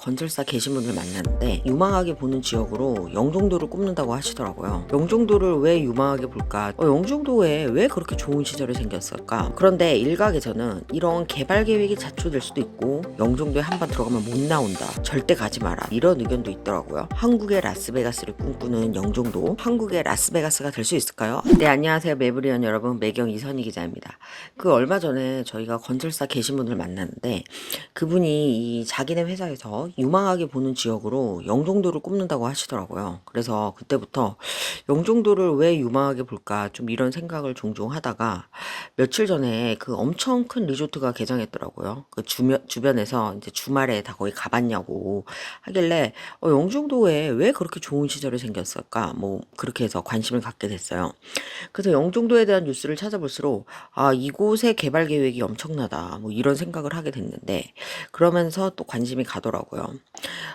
건설사 계신 분을 만났는데 유망하게 보는 지역으로 영종도를 꼽는다고 하시더라고요. 영종도를 왜 유망하게 볼까? 영종도에 왜 그렇게 좋은 시설이 생겼을까? 그런데 일각에서는 이런 개발 계획이 자초될 수도 있고 영종도에 한 번 들어가면 못 나온다. 절대 가지 마라. 이런 의견도 있더라고요. 한국의 라스베가스를 꿈꾸는 영종도, 한국의 라스베가스가 될 수 있을까요? 네, 안녕하세요. 매브리언 여러분. 매경 이선희 기자입니다. 얼마 전에 저희가 건설사 계신 분을 만났는데 그분이 이 자기네 회사에서 유망하게 보는 지역으로 영종도를 꼽는다고 하시더라고요. 그래서 그때부터 영종도를 왜 유망하게 볼까 좀 이런 생각을 종종 하다가 며칠 전에 엄청 큰 리조트가 개장했더라고요. 주변에서 이제 주말에 다 거기 가봤냐고 하길래 영종도에 왜 그렇게 좋은 시설이 생겼을까 뭐 그렇게 해서 관심을 갖게 됐어요. 그래서 영종도에 대한 뉴스를 찾아볼수록 이곳의 개발 계획이 엄청나다 뭐 이런 생각을 하게 됐는데 그러면서 또 관심이 가더라고요.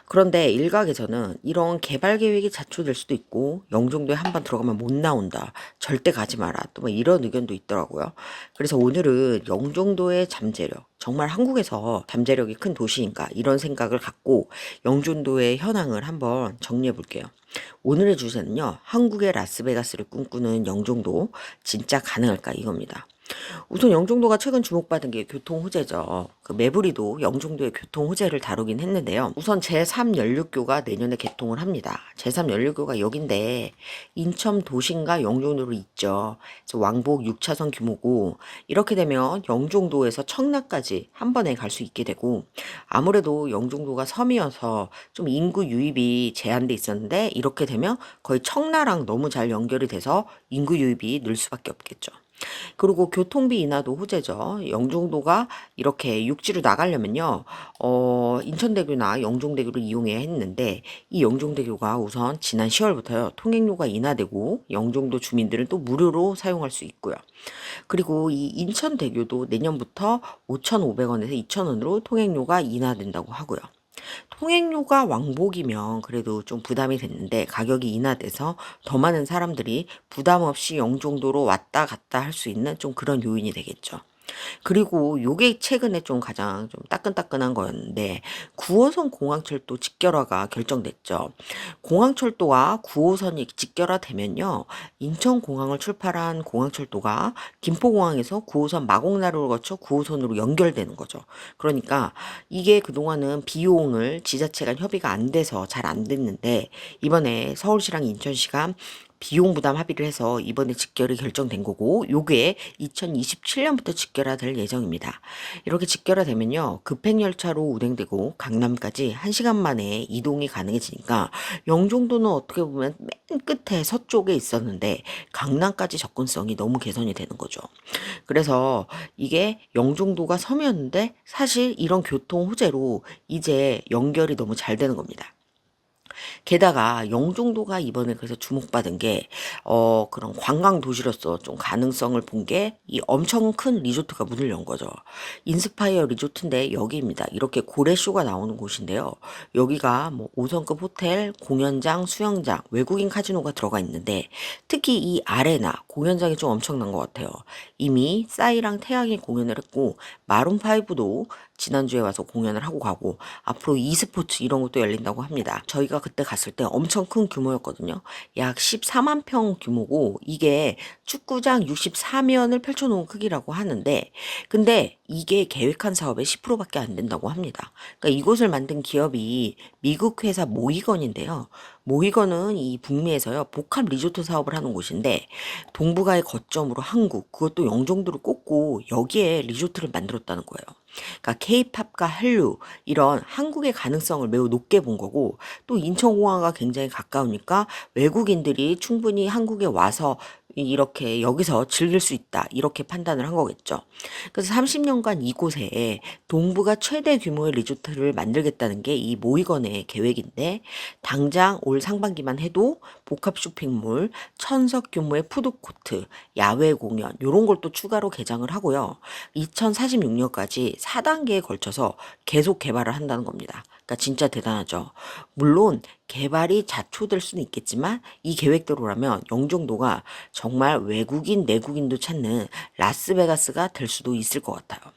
그런데 일각에서는 이런 개발 계획이 자초될 수도 있고 영종도에 한 번 들어가면 못 나온다. 절대 가지 마라. 또 뭐 이런 의견도 있더라고요. 그래서 오늘은 영종도의 잠재력, 정말 한국에서 잠재력이 큰 도시인가 이런 생각을 갖고 영종도의 현황을 한번 정리해 볼게요. 오늘의 주제는요. 한국의 라스베가스를 꿈꾸는 영종도 진짜 가능할까 이겁니다. 우선 영종도가 최근 주목받은 게 교통 호재죠. 매부리도 영종도의 교통 호재를 다루긴 했는데요. 우선 제3 연륙교가 내년에 개통을 합니다. 제3 연륙교가 여긴데 인천 도심과 영종도로 있죠. 그래서 왕복 6차선 규모고 이렇게 되면 영종도에서 청라까지 한 번에 갈 수 있게 되고 아무래도 영종도가 섬이어서 좀 인구 유입이 제한돼 있었는데 이렇게 되면 거의 청라랑 너무 잘 연결이 돼서 인구 유입이 늘 수밖에 없겠죠. 그리고 교통비 인하도 호재죠. 영종도가 이렇게 육지로 나가려면요, 인천대교나 영종대교를 이용해야 했는데, 이 영종대교가 우선 지난 10월부터요, 통행료가 인하되고, 영종도 주민들은 또 무료로 사용할 수 있고요. 그리고 이 인천대교도 내년부터 5,500원에서 2,000원으로 통행료가 인하된다고 하고요. 통행료가 왕복이면 그래도 좀 부담이 됐는데 가격이 인하돼서 더 많은 사람들이 부담 없이 영종도로 왔다 갔다 할 수 있는 좀 그런 요인이 되겠죠. 그리고 요게 최근에 좀 가장 좀 따끈따끈한 거였는데 9호선 공항철도 직결화가 결정됐죠. 공항철도와 9호선이 직결화되면요. 인천공항을 출발한 공항철도가 김포공항에서 9호선 마곡나루를 거쳐 9호선으로 연결되는 거죠. 그러니까 이게 그동안은 비용을 지자체 간 협의가 안 돼서 잘 안 됐는데 이번에 서울시랑 인천시가 비용 부담 합의를 해서 이번에 직결이 결정된 거고 요게 2027년부터 직결화될 예정입니다. 이렇게 직결화되면요. 급행열차로 운행되고 강남까지 1시간 만에 이동이 가능해지니까 영종도는 어떻게 보면 맨 끝에 서쪽에 있었는데 강남까지 접근성이 너무 개선이 되는 거죠. 그래서 이게 영종도가 섬이었는데 사실 이런 교통 호재로 이제 연결이 너무 잘 되는 겁니다. 게다가 영종도가 이번에 그래서 주목받은 게 그런 관광 도시로서 좀 가능성을 본 게 이 엄청 큰 리조트가 문을 연 거죠. 인스파이어 리조트인데 여기입니다. 이렇게 고래쇼가 나오는 곳인데요. 여기가 뭐 5성급 호텔, 공연장, 수영장, 외국인 카지노가 들어가 있는데 특히 이 아레나 공연장이 좀 엄청난 것 같아요. 이미 싸이랑 태양이 공연을 했고 마룬5도 지난주에 와서 공연을 하고 가고 앞으로 e스포츠 이런 것도 열린다고 합니다. 저희가 그때 갔을 때 엄청 큰 규모였거든요. 약 14만 평 규모고 이게 축구장 64면을 펼쳐놓은 크기라고 하는데 근데 이게 계획한 사업의 10%밖에 안 된다고 합니다. 그러니까 이곳을 만든 기업이 미국 회사 모이건인데요. 모이건은 이 북미에서요 복합 리조트 사업을 하는 곳인데 동북아의 거점으로 한국 그것도 영종도를 꼽고 여기에 리조트를 만들었다는 거예요. 그러니까 케이팝과 한류 이런 한국의 가능성을 매우 높게 본 거고 또 인천공항과 굉장히 가까우니까 외국인들이 충분히 한국에 와서 이렇게 여기서 즐길 수 있다 이렇게 판단을 한 거겠죠. 그래서 30년간 이곳에 동부가 최대 규모의 리조트를 만들겠다는 게 이 모이건의 계획인데 당장 올 상반기만 해도 복합 쇼핑몰, 1,000석 규모의 푸드코트, 야외 공연 이런 걸 또 추가로 개장을 하고요. 2046년까지 4단계에 걸쳐서 계속 개발을 한다는 겁니다. 그러니까 진짜 대단하죠. 물론 개발이 자초될 수는 있겠지만 이 계획대로라면 영종도가 정말 외국인, 내국인도 찾는 라스베가스가 될 수도 있을 것 같아요.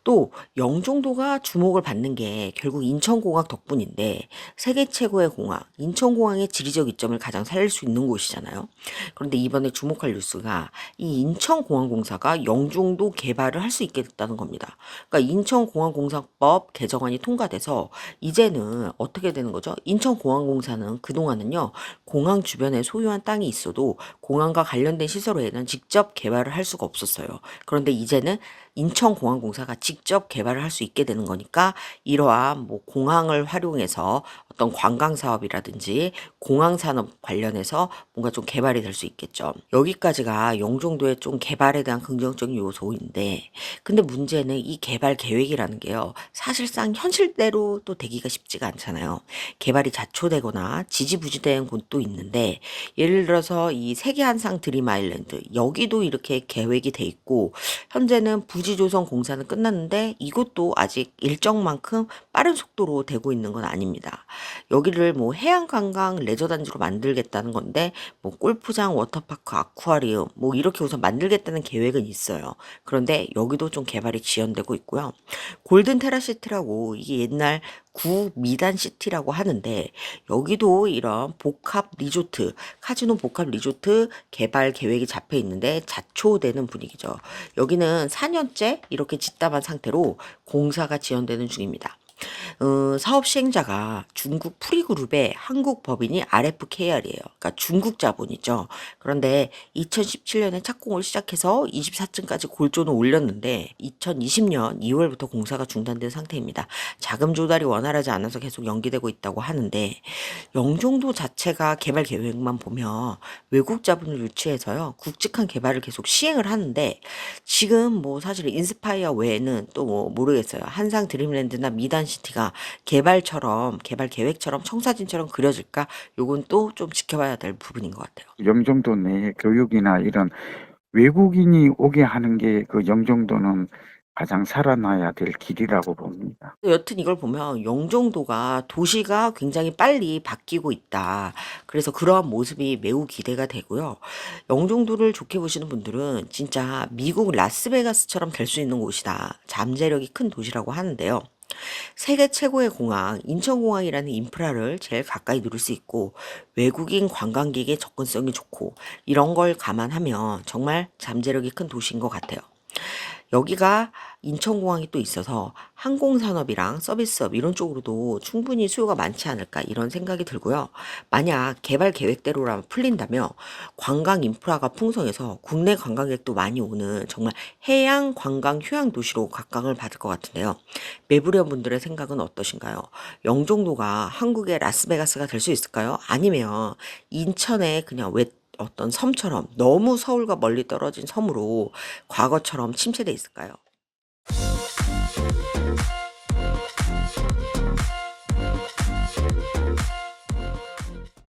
또 영종도가 주목을 받는 게 결국 인천공항 덕분인데 세계 최고의 공항, 인천공항의 지리적 이점을 가장 살릴 수 있는 곳이잖아요. 그런데 이번에 주목할 뉴스가 이 인천공항공사가 영종도 개발을 할 수 있게 됐다는 겁니다. 그러니까 인천공항공사법 개정안이 통과돼서 이제는 어떻게 되는 거죠? 인천공항공사는 그동안은요, 공항 주변에 소유한 땅이 있어도 공항과 관련된 시설 외에는 직접 개발을 할 수가 없었어요. 그런데 이제는 인천공항공사가 직접 개발을 할 수 있게 되는 거니까 이러한 뭐 공항을 활용해서 어떤 관광 사업이라든지 공항 산업 관련해서 뭔가 좀 개발이 될 수 있겠죠. 여기까지가 영종도의 좀 개발에 대한 긍정적인 요소인데, 근데 문제는 이 개발 계획이라는 게요, 사실상 현실대로 또 되기가 쉽지가 않잖아요. 개발이 자초되거나 지지부진된 곳도 있는데, 예를 들어서 이 세계한상 드림 아일랜드 여기도 이렇게 계획이 돼 있고 현재는 부지조성 공사는 끝났는데 이것도 아직 일정만큼 빠른 속도로 되고 있는 건 아닙니다. 여기를 뭐 해양관광 레저단지로 만들겠다는 건데 뭐 골프장, 워터파크, 아쿠아리움 뭐 이렇게 우선 만들겠다는 계획은 있어요. 그런데 여기도 좀 개발이 지연되고 있고요. 골든 테라시티라고 이게 옛날 구 미단 시티라고 하는데 여기도 이런 복합 리조트, 카지노 복합 리조트 개발 계획이 잡혀 있는데 자초되는 분위기죠. 여기는 4년째 이렇게 짓담한 상태로 공사가 지연되는 중입니다. 사업 시행자가 중국 프리그룹의 한국 법인이 RFKR이에요. 그러니까 중국 자본이죠. 그런데 2017년에 착공을 시작해서 24층까지 골조는 올렸는데 2020년 2월부터 공사가 중단된 상태입니다. 자금 조달이 원활하지 않아서 계속 연기되고 있다고 하는데 영종도 자체가 개발 계획만 보면 외국 자본을 유치해서요. 굵직한 개발을 계속 시행을 하는데 지금 뭐 사실 인스파이어 외에는 또 뭐 모르겠어요. 한상 드림랜드나 미단시티가 개발처럼 개발 계획처럼 청사진처럼 그려질까? 요건 또 좀 지켜봐야 될 부분인 것 같아요. 영종도 내 교육이나 이런 외국인이 오게 하는 게 그 영종도는 가장 살아나야 될 길이라고 봅니다. 여튼 이걸 보면 영종도가 도시가 굉장히 빨리 바뀌고 있다. 그래서 그러한 모습이 매우 기대가 되고요. 영종도를 좋게 보시는 분들은 진짜 미국 라스베가스처럼 될 수 있는 곳이다. 잠재력이 큰 도시라고 하는데요. 세계 최고의 공항, 인천공항이라는 인프라를 제일 가까이 누릴 수 있고 외국인 관광객의 접근성이 좋고 이런 걸 감안하면 정말 잠재력이 큰 도시인 것 같아요. 여기가 인천공항이 또 있어서 항공산업이랑 서비스업 이런 쪽으로도 충분히 수요가 많지 않을까 이런 생각이 들고요. 만약 개발 계획대로라면 풀린다면 관광 인프라가 풍성해서 국내 관광객도 많이 오는 정말 해양 관광 휴양 도시로 각광을 받을 것 같은데요. 매부련 분들의 생각은 어떠신가요? 영종도가 한국의 라스베가스가 될 수 있을까요? 아니면 인천에 그냥 외 어떤 섬처럼 너무 서울과 멀리 떨어진 섬으로 과거처럼 침체돼 있을까요?